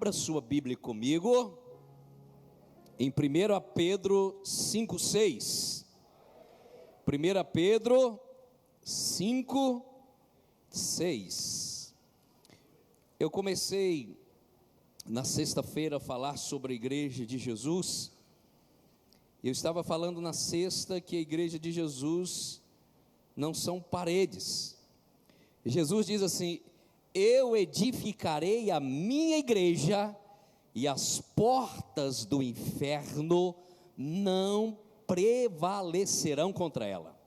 Abra sua Bíblia comigo, em 1 Pedro 5,6. 1 Pedro 5,6. Eu comecei na sexta-feira a falar sobre a igreja de Jesus. Eu estava falando na sexta que a igreja de Jesus não são paredes. Jesus diz assim: eu edificarei a minha igreja e as portas do inferno não prevalecerão contra ela.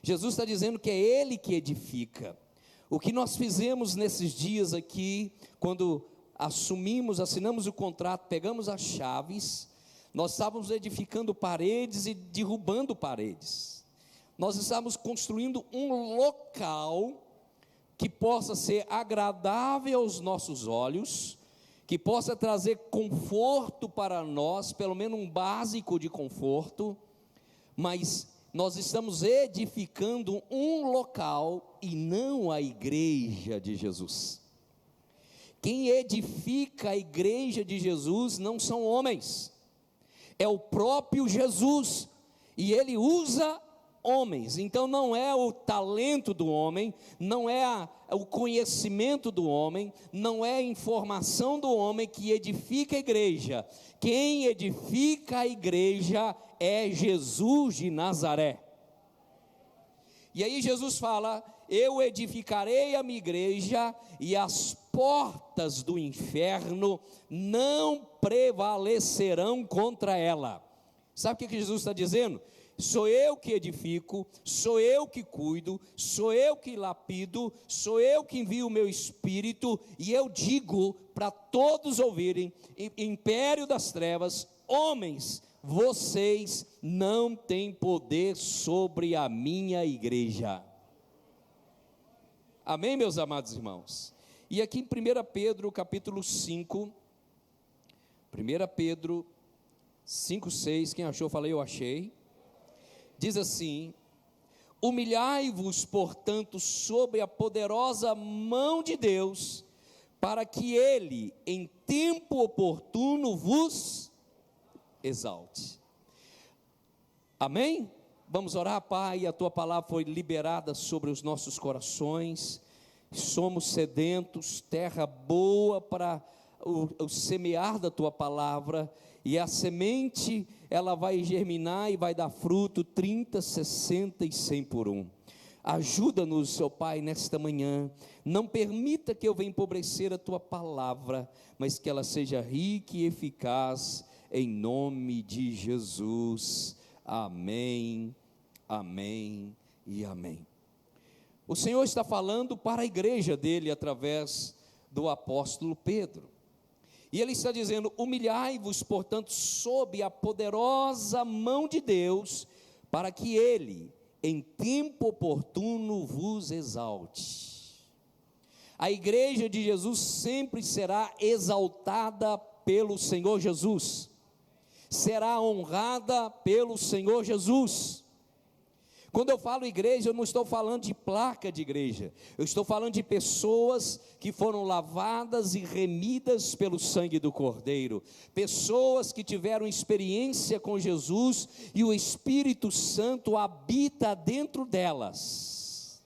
Jesus está dizendo que é Ele que edifica. O que nós fizemos nesses dias aqui, quando assinamos o contrato, pegamos as chaves, nós estávamos edificando paredes e derrubando paredes. Nós estávamos construindo um local que possa ser agradável aos nossos olhos, que possa trazer conforto para nós, pelo menos um básico de conforto, mas nós estamos edificando um local e não a igreja de Jesus. Quem edifica a igreja de Jesus não são homens, é o próprio Jesus, e Ele usa homens. Então não é o talento do homem, não é o conhecimento do homem, não é a informação do homem que edifica a igreja. Quem edifica a igreja é Jesus de Nazaré. E aí Jesus fala: eu edificarei a minha igreja e as portas do inferno não prevalecerão contra ela. Sabe o que Jesus está dizendo? Sou eu que edifico, sou eu que cuido, sou eu que lapido, sou eu que envio o meu espírito, e eu digo para todos ouvirem: império das trevas, homens, vocês não têm poder sobre a minha igreja. Amém, meus amados irmãos? E aqui em 1 Pedro capítulo 5, 1 Pedro 5,6, quem achou, falei, eu achei. Diz assim: humilhai-vos, portanto, sob a poderosa mão de Deus, para que Ele, em tempo oportuno, vos exalte. Amém? Vamos orar, Pai. A Tua palavra foi liberada sobre os nossos corações. Somos sedentos, terra boa para o semear da Tua palavra, e a semente, ela vai germinar e vai dar fruto 30, 60 e 100 por um. Ajuda-nos, ó Pai, nesta manhã. Não permita que eu venha empobrecer a Tua palavra, mas que ela seja rica e eficaz, em nome de Jesus. Amém, amém e amém. O Senhor está falando para a igreja dele através do apóstolo Pedro. E ele está dizendo: humilhai-vos, portanto, sob a poderosa mão de Deus, para que Ele, em tempo oportuno, vos exalte. A igreja de Jesus sempre será exaltada pelo Senhor Jesus, será honrada pelo Senhor Jesus. Quando eu falo igreja, eu não estou falando de placa de igreja, eu estou falando de pessoas que foram lavadas e remidas pelo sangue do Cordeiro, pessoas que tiveram experiência com Jesus e o Espírito Santo habita dentro delas.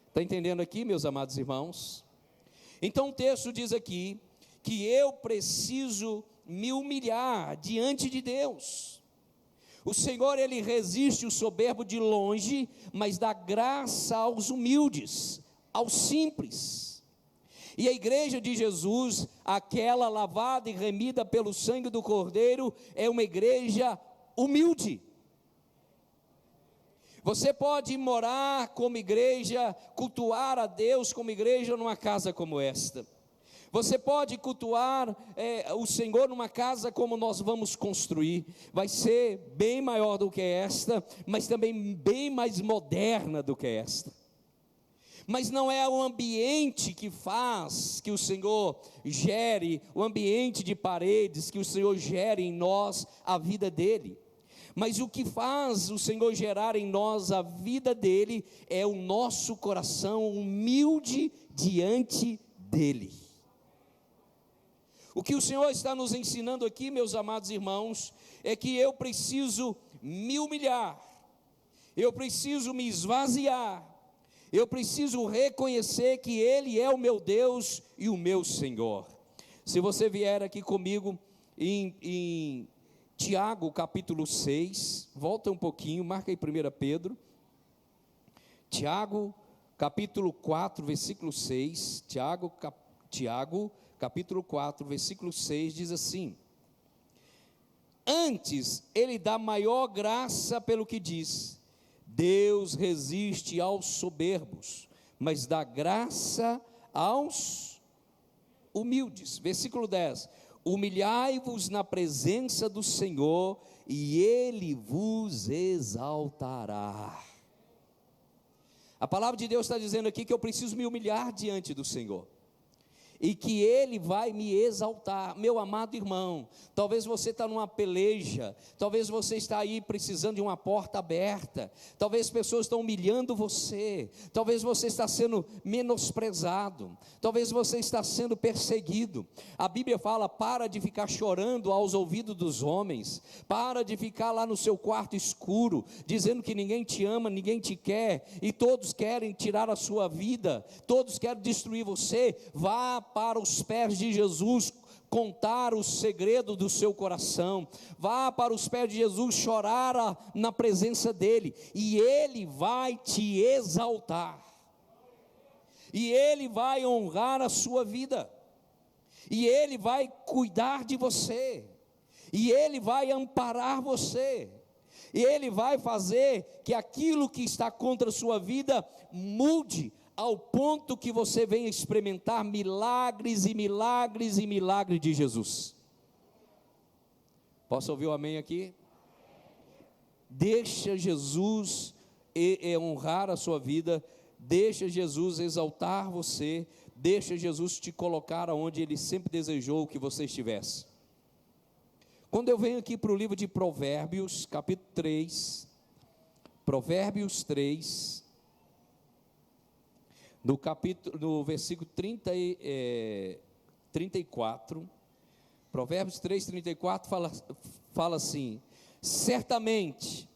Está entendendo aqui, meus amados irmãos? Então o texto diz aqui que eu preciso me humilhar diante de Deus. O Senhor, Ele resiste o soberbo de longe, mas dá graça aos humildes, aos simples. E a igreja de Jesus, aquela lavada e remida pelo sangue do Cordeiro, é uma igreja humilde. Você pode morar como igreja, cultuar a Deus como igreja numa casa como esta. Você pode cultuar o Senhor numa casa como nós vamos construir. Vai ser bem maior do que esta, mas também bem mais moderna do que esta. Mas não é o ambiente que faz que o Senhor gere, o ambiente de paredes, que o Senhor gere em nós a vida dEle. Mas o que faz o Senhor gerar em nós a vida dEle é o nosso coração humilde diante dEle. O que o Senhor está nos ensinando aqui, meus amados irmãos, é que eu preciso me humilhar, eu preciso me esvaziar, eu preciso reconhecer que Ele é o meu Deus e o meu Senhor. Se você vier aqui comigo em Tiago capítulo 6, volta um pouquinho, marca aí 1 Pedro, Tiago capítulo 4, versículo 6, Tiago capítulo 4, versículo 6, diz assim: antes ele dá maior graça pelo que diz, Deus resiste aos soberbos, mas dá graça aos humildes. Versículo 10, humilhai-vos na presença do Senhor, e Ele vos exaltará. A palavra de Deus está dizendo aqui que eu preciso me humilhar diante do Senhor, e que Ele vai me exaltar. Meu amado irmão, talvez você está numa peleja, talvez você está aí precisando de uma porta aberta, talvez pessoas estão humilhando você, talvez você está sendo menosprezado, talvez você está sendo perseguido. A Bíblia fala: para de ficar chorando aos ouvidos dos homens, para de ficar lá no seu quarto escuro, dizendo que ninguém te ama, ninguém te quer, e todos querem tirar a sua vida, todos querem destruir você. Vá para os pés de Jesus contar o segredo do seu coração, vá para os pés de Jesus chorar na presença dEle, e Ele vai te exaltar, e Ele vai honrar a sua vida, e Ele vai cuidar de você, e Ele vai amparar você, e Ele vai fazer que aquilo que está contra a sua vida mude, ao ponto que você venha experimentar milagres e milagres e milagres de Jesus. Posso ouvir o amém aqui? Deixa Jesus honrar a sua vida, deixa Jesus exaltar você, deixa Jesus te colocar aonde Ele sempre desejou que você estivesse. Quando eu venho aqui para o livro de Provérbios, capítulo 3, Provérbios 3, no versículo 34, Provérbios 3, 34, fala assim: certamente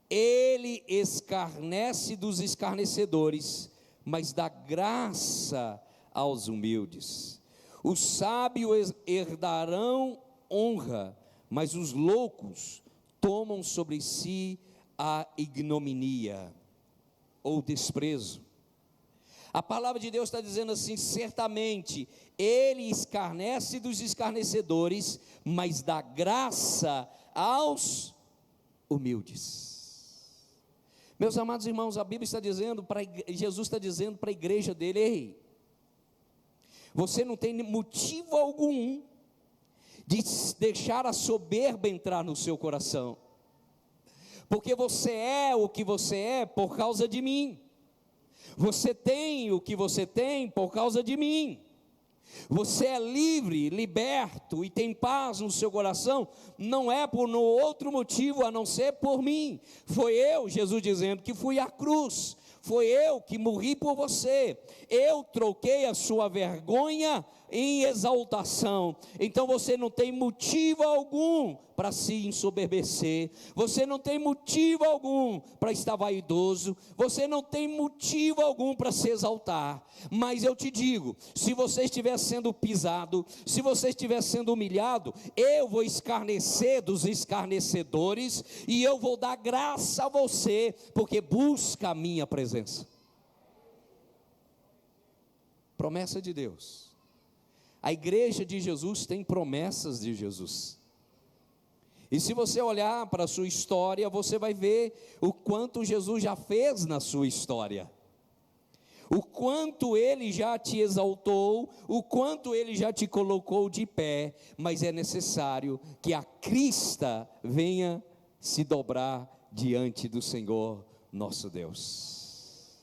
Ele escarnece dos escarnecedores, mas dá graça aos humildes. Os sábios herdarão honra, mas os loucos tomam sobre si a ignominia ou desprezo. A palavra de Deus está dizendo assim: certamente Ele escarnece dos escarnecedores, mas dá graça aos humildes. Meus amados irmãos, a Bíblia está dizendo, Jesus está dizendo para a igreja dele: ei, você não tem motivo algum de deixar a soberba entrar no seu coração, porque você é o que você é por causa de mim. Você tem o que você tem por causa de mim. Você é livre, liberto e tem paz no seu coração, não é por no outro motivo a não ser por mim. Foi eu, Jesus dizendo, que fui à cruz, foi eu que morri por você, eu troquei a sua vergonha em exaltação. Então você não tem motivo algum para se ensoberbecer, você não tem motivo algum para estar vaidoso, você não tem motivo algum para se exaltar. Mas eu te digo, se você estiver sendo pisado, se você estiver sendo humilhado, eu vou escarnecer dos escarnecedores, e eu vou dar graça a você, porque busca a minha presença. Promessa de Deus. A igreja de Jesus tem promessas de Jesus. E se você olhar para a sua história, você vai ver o quanto Jesus já fez na sua história, o quanto Ele já te exaltou, o quanto Ele já te colocou de pé. Mas é necessário que a crista venha se dobrar diante do Senhor nosso Deus.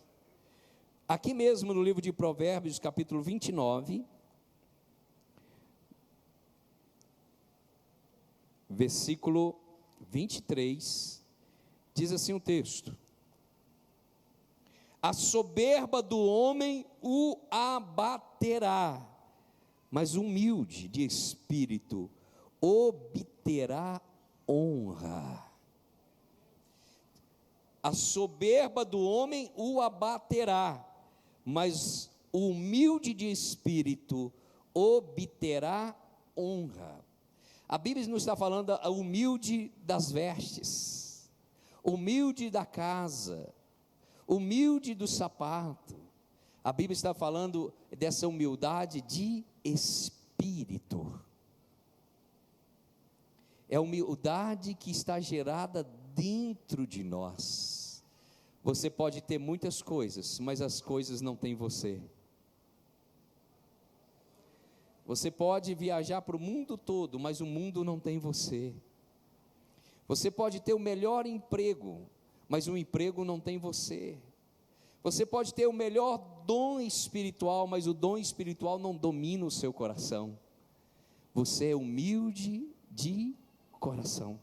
Aqui mesmo no livro de Provérbios, capítulo 29, versículo 23, diz assim o texto: a soberba do homem o abaterá, mas o humilde de espírito obterá honra. A soberba do homem o abaterá, mas o humilde de espírito obterá honra. A Bíblia não está falando a humilde das vestes, humilde da casa, humilde do sapato. A Bíblia está falando dessa humildade de espírito. É a humildade que está gerada dentro de nós. Você pode ter muitas coisas, mas as coisas não têm você. Você pode viajar para o mundo todo, mas o mundo não tem você. Você pode ter o melhor emprego, mas o emprego não tem você. Você pode ter o melhor dom espiritual, mas o dom espiritual não domina o seu coração. Você é humilde de coração,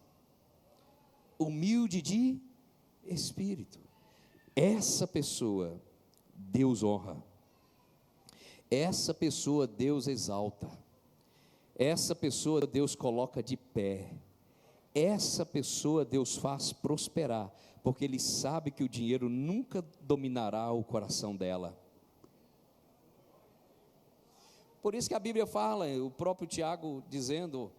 humilde de espírito. Essa pessoa Deus honra, essa pessoa Deus exalta, essa pessoa Deus coloca de pé, essa pessoa Deus faz prosperar, porque Ele sabe que o dinheiro nunca dominará o coração dela. Por isso que a Bíblia fala, o próprio Tiago dizendo: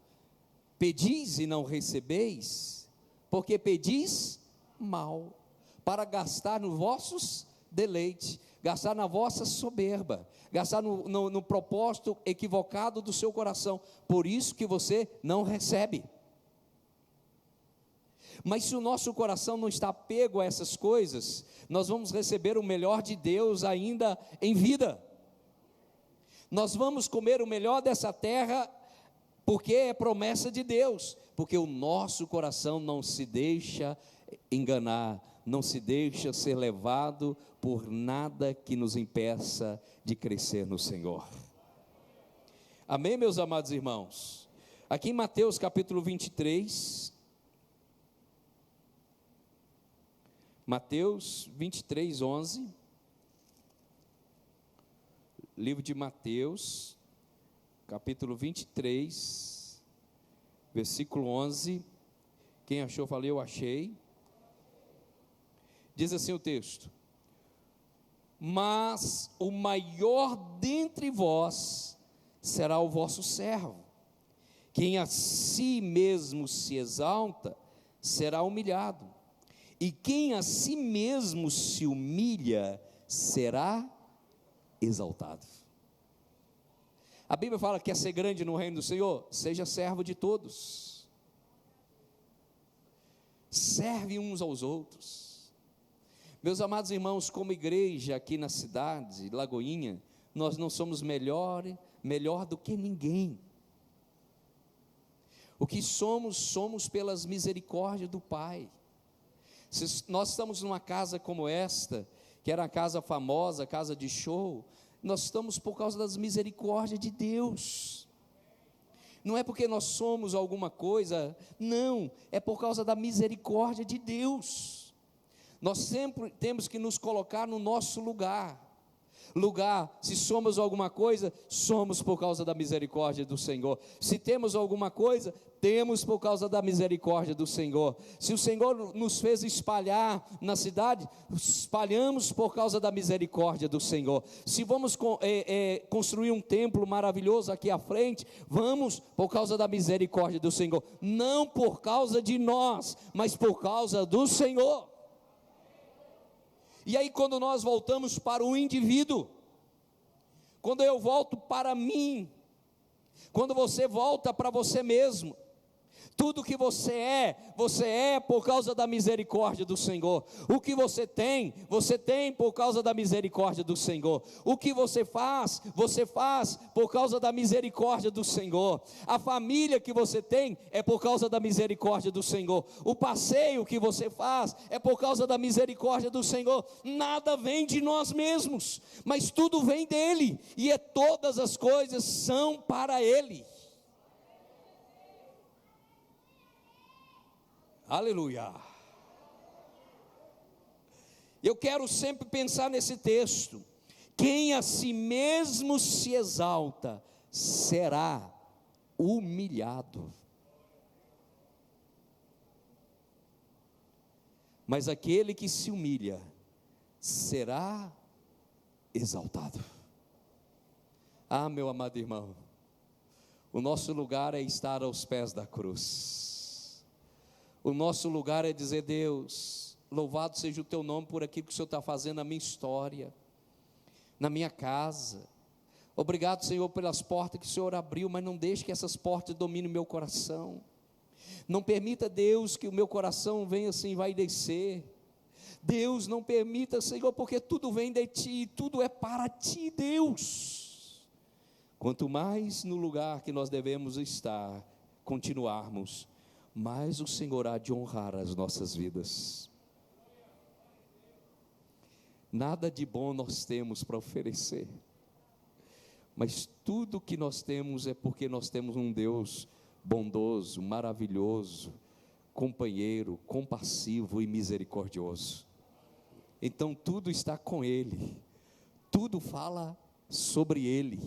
pedis e não recebeis, porque pedis mal, para gastar nos vossos deleites, gastar na vossa soberba, gastar no propósito equivocado do seu coração, por isso que você não recebe. Mas se o nosso coração não está apego a essas coisas, nós vamos receber o melhor de Deus ainda em vida. Nós vamos comer o melhor dessa terra, porque é promessa de Deus, porque o nosso coração não se deixa enganar, não se deixa ser levado por nada que nos impeça de crescer no Senhor. Amém, meus amados irmãos? Aqui em Mateus capítulo 23, Mateus 23, 11, livro de Mateus, capítulo 23, versículo 11, quem achou, falei, eu achei. Diz assim o texto: mas o maior dentre vós será o vosso servo. Quem a si mesmo se exalta, será humilhado, e quem a si mesmo se humilha, será exaltado. A Bíblia fala que quer ser grande no reino do Senhor, seja servo de todos, serve uns aos outros. Meus amados irmãos, como igreja aqui na cidade, Lagoinha, nós não somos melhor do que ninguém. O que somos pelas misericórdias do Pai. Se nós estamos numa casa como esta, que era a casa famosa, casa de show, nós estamos por causa das misericórdias de Deus. Não é porque nós somos alguma coisa, não, é por causa da misericórdia de Deus. Nós sempre temos que nos colocar no nosso lugar, se somos alguma coisa, somos por causa da misericórdia do Senhor. Se temos alguma coisa, temos por causa da misericórdia do Senhor. Se o Senhor nos fez espalhar na cidade, espalhamos por causa da misericórdia do Senhor. Se vamos construir um templo maravilhoso aqui à frente, vamos por causa da misericórdia do Senhor, não por causa de nós, mas por causa do Senhor. E aí quando nós voltamos para o indivíduo, quando eu volto para mim, quando você volta para você mesmo, tudo que você é por causa da misericórdia do Senhor. O que você tem por causa da misericórdia do Senhor. O que você faz por causa da misericórdia do Senhor. A família que você tem é por causa da misericórdia do Senhor. O passeio que você faz é por causa da misericórdia do Senhor. Nada vem de nós mesmos, mas tudo vem dele, e todas as coisas são para ele. Aleluia. Eu quero sempre pensar nesse texto: quem a si mesmo se exalta, será humilhado, mas aquele que se humilha será exaltado. Ah, meu amado irmão, o nosso lugar é estar aos pés da cruz. O nosso lugar é dizer: Deus, louvado seja o teu nome por aquilo que o Senhor está fazendo na minha história, na minha casa. Obrigado, Senhor, pelas portas que o Senhor abriu, mas não deixe que essas portas dominem o meu coração. Não permita, Deus, que o meu coração venha assim, vai descer. Deus, não permita, Senhor, porque tudo vem de Ti, tudo é para Ti, Deus. Quanto mais no lugar que nós devemos estar, continuarmos, mais o Senhor há de honrar as nossas vidas. Nada de bom nós temos para oferecer, mas tudo que nós temos é porque nós temos um Deus bondoso, maravilhoso, companheiro, compassivo e misericordioso. Então tudo está com Ele, tudo fala sobre Ele.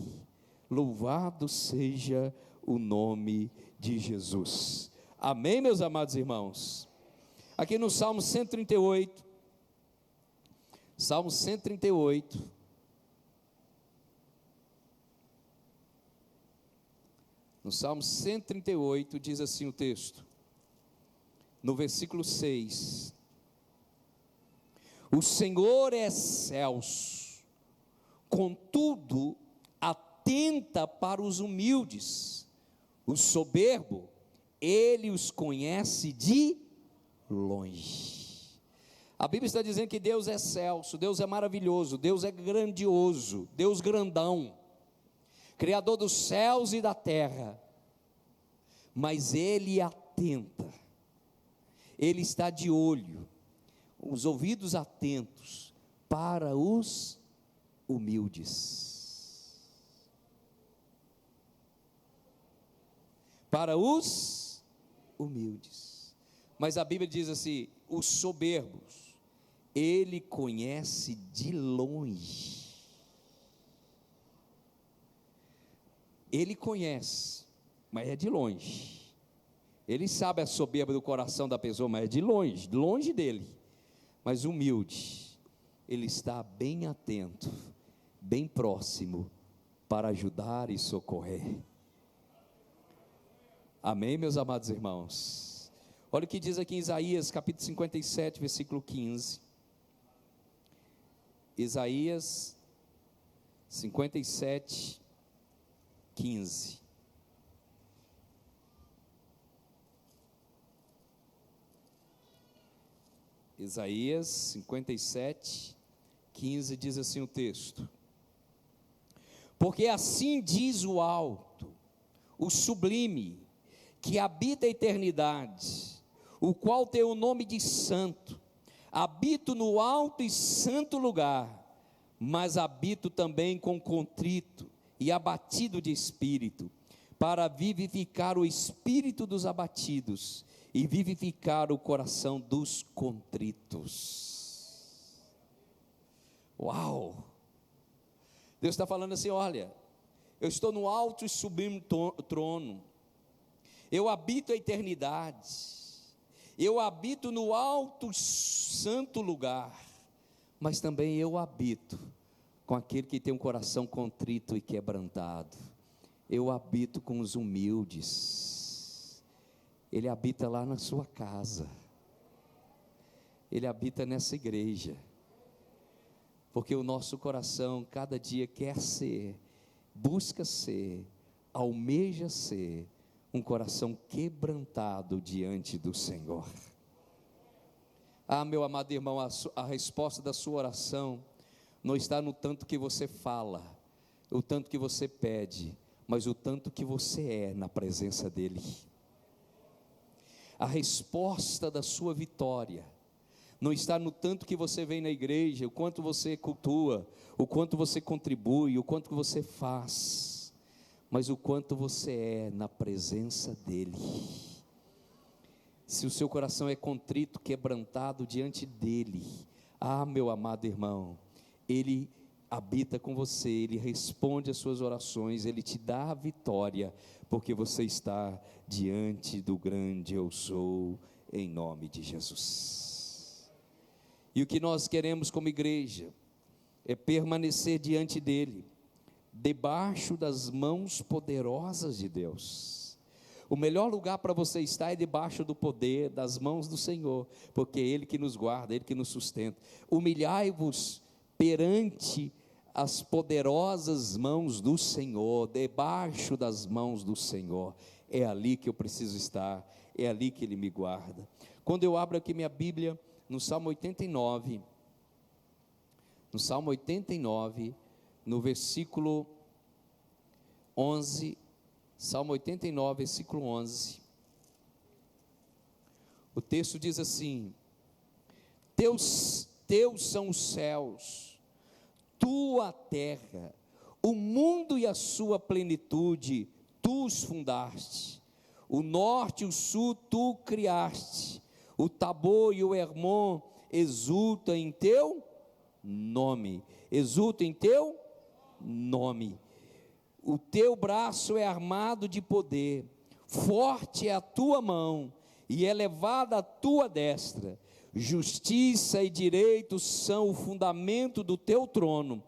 Louvado seja o nome de Jesus. Amém, meus amados irmãos? Aqui no Salmo 138, Salmo 138, no Salmo 138 diz assim o texto, no versículo 6: o Senhor é excelso, contudo atenta para os humildes, o soberbo Ele os conhece de longe. A Bíblia está dizendo que Deus é excelso, Deus é maravilhoso, Deus é grandioso, Deus grandão, Criador dos céus e da terra, mas Ele atenta, Ele está de olho, os ouvidos atentos para os humildes, para os humildes. Mas a Bíblia diz assim: os soberbos Ele conhece de longe. Ele conhece, mas é de longe. Ele sabe a soberba do coração da pessoa, mas é de longe, longe dele. Mas humilde, Ele está bem atento, bem próximo, para ajudar e socorrer. Amém, meus amados irmãos? Olha o que diz aqui em Isaías, capítulo 57, versículo 15. Isaías 57, 15. Isaías 57, 15 diz assim o texto: porque assim diz o alto, o sublime, que habita a eternidade, o qual tem o nome de santo, habito no alto e santo lugar, mas habito também com contrito e abatido de espírito, para vivificar o espírito dos abatidos e vivificar o coração dos contritos. Uau! Deus está falando assim: olha, eu estou no alto e sublime trono, eu habito a eternidade, eu habito no alto santo lugar, mas também eu habito com aquele que tem um coração contrito e quebrantado. Eu habito com os humildes. Ele habita lá na sua casa, Ele habita nessa igreja, porque o nosso coração cada dia quer ser, busca ser, almeja ser um coração quebrantado diante do Senhor. Ah, meu amado irmão, a resposta da sua oração não está no tanto que você fala, o tanto que você pede, mas o tanto que você é na presença dEle. A resposta da sua vitória não está no tanto que você vem na igreja, o quanto você cultua, o quanto você contribui, o quanto que você faz, mas o quanto você é na presença dEle. Se o seu coração é contrito, quebrantado diante dEle, ah, meu amado irmão, Ele habita com você, Ele responde às suas orações, Ele te dá a vitória, porque você está diante do grande eu sou, em nome de Jesus. E o que nós queremos como igreja é permanecer diante dEle, debaixo das mãos poderosas de Deus. O melhor lugar para você estar é debaixo do poder, das mãos do Senhor, porque é Ele que nos guarda, Ele que nos sustenta. Humilhai-vos perante as poderosas mãos do Senhor, debaixo das mãos do Senhor, é ali que eu preciso estar, é ali que Ele me guarda. Quando eu abro aqui minha Bíblia, no Salmo 89, no versículo 11, Salmo 89, versículo 11, o texto diz assim: teus são os céus, tua terra, o mundo e a sua plenitude, tu os fundaste, o norte e o sul tu criaste, o Tabor e o Hermon exultam em teu nome, o teu braço é armado de poder, forte é a tua mão, e elevada a tua destra, justiça e direito são o fundamento do teu trono,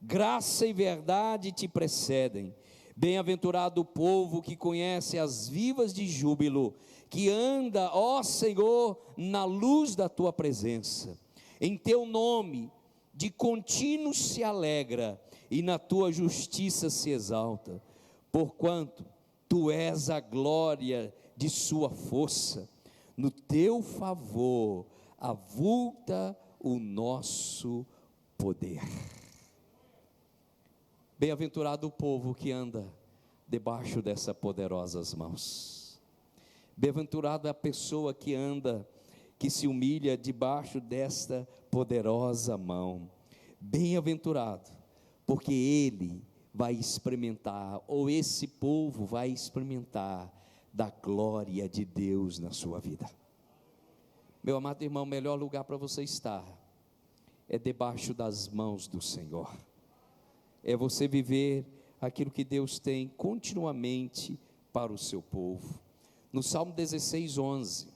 graça e verdade te precedem. Bem-aventurado o povo que conhece as vivas de júbilo, que anda, ó Senhor, na luz da tua presença. Em teu nome de contínuo se alegra, e na tua justiça se exalta, porquanto tu és a glória de sua força, no teu favor avulta o nosso poder. Bem-aventurado o povo que anda debaixo dessas poderosas mãos. Bem-aventurado a pessoa que anda, que se humilha debaixo desta poderosa mão. Bem-aventurado, porque ele vai experimentar, ou esse povo vai experimentar da glória de Deus na sua vida. Meu amado irmão, o melhor lugar para você estar é debaixo das mãos do Senhor. É você viver aquilo que Deus tem continuamente para o seu povo. No Salmo 16:11,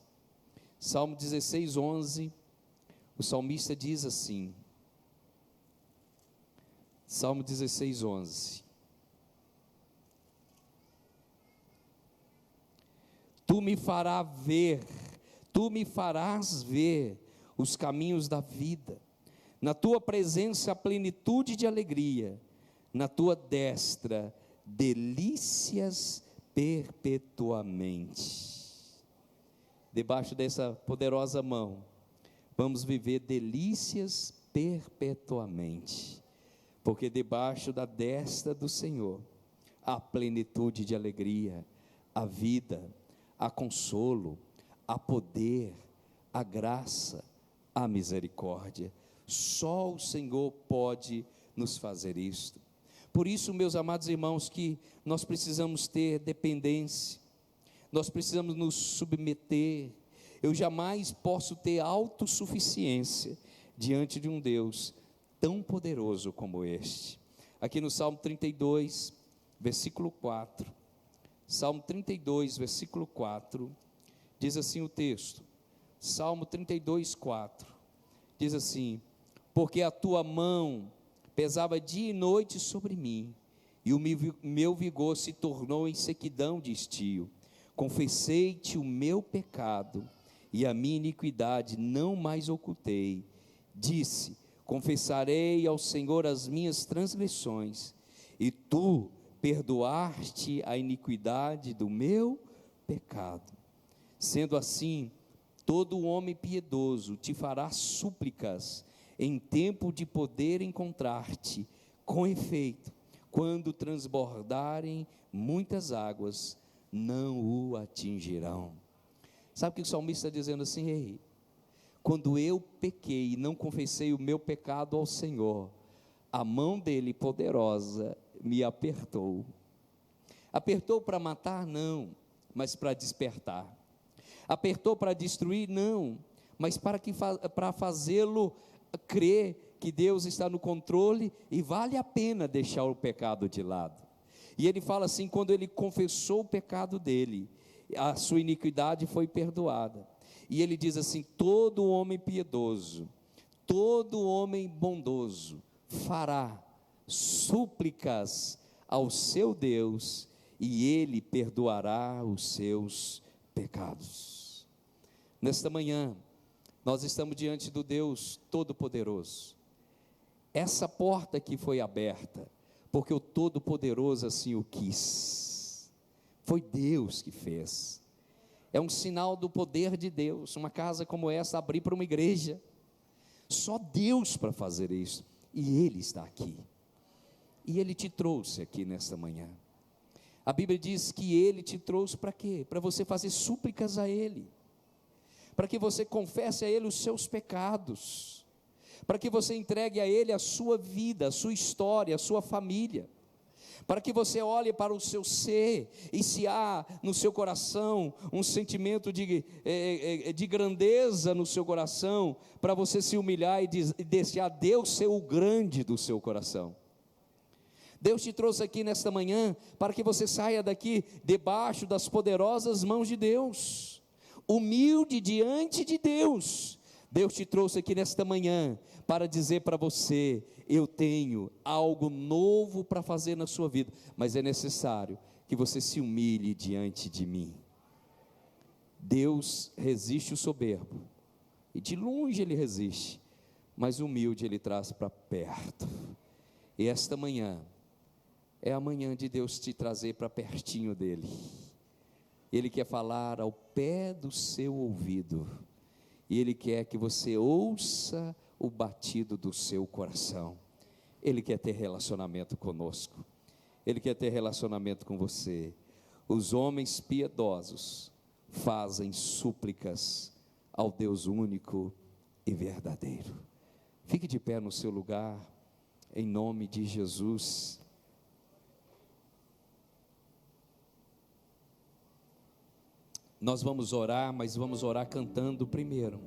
Salmo 16:11, o salmista diz assim, Salmo 16:11, tu me farás ver os caminhos da vida, na tua presença a plenitude de alegria, na tua destra delícias perpetuamente. Debaixo dessa poderosa mão, vamos viver delícias perpetuamente, porque debaixo da destra do Senhor, há plenitude de alegria, a vida, há consolo, há poder, há graça, há misericórdia. Só o Senhor pode nos fazer isto. Por isso, meus amados irmãos, que nós precisamos ter dependência, nós precisamos nos submeter. Eu jamais posso ter autossuficiência diante de um Deus tão poderoso como este. Aqui no Salmo 32, versículo 4, Salmo 32, versículo 4, diz assim o texto, Salmo 32, 4, diz assim: porque a tua mão pesava dia e noite sobre mim, e o meu vigor se tornou em sequidão de estio. Confessei-te o meu pecado, e a minha iniquidade não mais ocultei. Disse: confessarei ao Senhor as minhas transgressões, e tu perdoaste a iniquidade do meu pecado. Sendo assim, todo homem piedoso te fará súplicas em tempo de poder encontrar-te. Com efeito, quando transbordarem muitas águas, não o atingirão. Sabe o que o salmista está dizendo assim? Ei, quando eu pequei e não confessei o meu pecado ao Senhor, a mão dele poderosa me apertou. Apertou para matar? Não, mas para despertar. Apertou para destruir? Não, mas para fazê-lo crer que Deus está no controle e vale a pena deixar o pecado de lado. E ele fala assim: quando ele confessou o pecado dele, a sua iniquidade foi perdoada. E ele diz assim: todo homem piedoso, todo homem bondoso fará súplicas ao seu Deus, e ele perdoará os seus pecados. Nesta manhã, nós estamos diante do Deus Todo-Poderoso. Essa porta aqui foi aberta, porque o Todo-Poderoso assim o quis. Foi Deus que fez. É um sinal do poder de Deus, uma casa como essa abrir para uma igreja. Só Deus para fazer isso, e Ele está aqui. E Ele te trouxe aqui nesta manhã. A Bíblia diz que Ele te trouxe para quê? Para você fazer súplicas a Ele, para que você confesse a Ele os seus pecados, para que você entregue a Ele a sua vida, a sua história, a sua família, para que você olhe para o seu ser, e se há no seu coração um sentimento de grandeza no seu coração, para você se humilhar e deixar Deus ser o grande do seu coração. Deus te trouxe aqui nesta manhã, para que você saia daqui, debaixo das poderosas mãos de Deus, humilde diante de Deus. Deus te trouxe aqui nesta manhã, para dizer para você: eu tenho algo novo para fazer na sua vida, mas é necessário que você se humilhe diante de mim. Deus resiste o soberbo, e de longe Ele resiste, mas o humilde Ele traz para perto. E esta manhã é a manhã de Deus te trazer para pertinho dEle. Ele quer falar ao pé do seu ouvido, e Ele quer que você ouça o batido do seu coração. Ele quer ter relacionamento conosco, Ele quer ter relacionamento com você. Os homens piedosos fazem súplicas ao Deus único e verdadeiro. Fique de pé no seu lugar, em nome de Jesus. Nós vamos orar, mas vamos orar cantando primeiro.